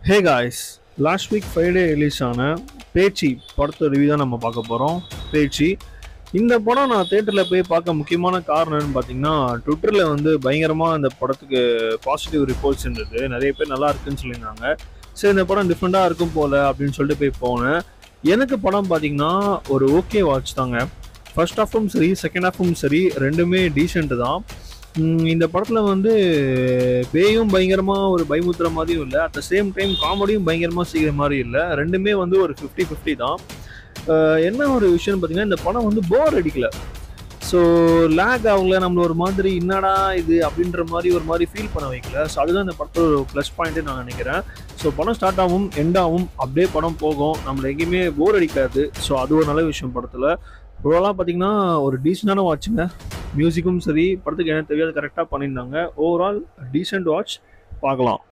Hey guys, last week Friday release ஆன பேச்சி படத்தை review தான் நம்ம பார்க்க போகிறோம். பேச்சி இந்த படம் நான் தேட்டரில் போய் பார்க்க முக்கியமான காரணம் என்னன்னு பார்த்தீங்கன்னா, ட்விட்டரில் வந்து பயங்கரமாக இந்த படத்துக்கு பாசிட்டிவ் ரிப்போர்ட்ஸ் இருந்தது. நிறைய பேர் நல்லா இருக்குன்னு சொல்லியிருந்தாங்க. சரி, இந்த படம் டிஃப்ரெண்ட்டாக இருக்கும் போல் அப்படின்னு சொல்லிட்டு போய் போனேன். எனக்கு படம் பார்த்தீங்கன்னா ஒரு ஓகே வாட்ச் தாங்க. ஃபர்ஸ்ட் ஹாஃபும் சரி, செகண்ட் ஹாஃபும் சரி, ரெண்டுமே டீசென்ட் தான். இந்த படத்தில் வந்து பேயும் பயங்கரமாக ஒரு பயமுத்துற மாதிரியும் இல்லை, அட் த சேம் டைம் காமெடியும் பயங்கரமாக செய்கிற மாதிரி இல்லை. ரெண்டுமே வந்து ஒரு 50-50 தான். என்ன ஒரு விஷயம்னு பார்த்தீங்கன்னா, இந்த படம் வந்து போர் அடிக்கல. ஸோ லேக் ஆகல, நம்மள ஒரு மாதிரி என்னடா இது அப்படின்ற மாதிரி ஒரு மாதிரி ஃபீல் பண்ண வைக்கல. ஸோ அதுதான் இந்த படத்தோட ஒரு ப்ளஸ் பாயிண்ட்டு நான் நினைக்கிறேன். ஸோ படம் ஸ்டார்ட் ஆகும், எண்ட் ஆகும், அப்படியே படம் போகும், நம்மளை எங்கேயுமே போர் அடிக்காது. ஸோ அது ஒரு நல்ல விஷயம் படத்தில். ஓவராலாக பார்த்தீங்கன்னா ஒரு டீசெண்டான வாட்சுங்க. மியூசிக்கும் சரி, படத்துக்கு என்ன தேவையோ அது கரெக்டாக பண்ணியிருந்தாங்க. Overall decent watch. பார்க்கலாம்.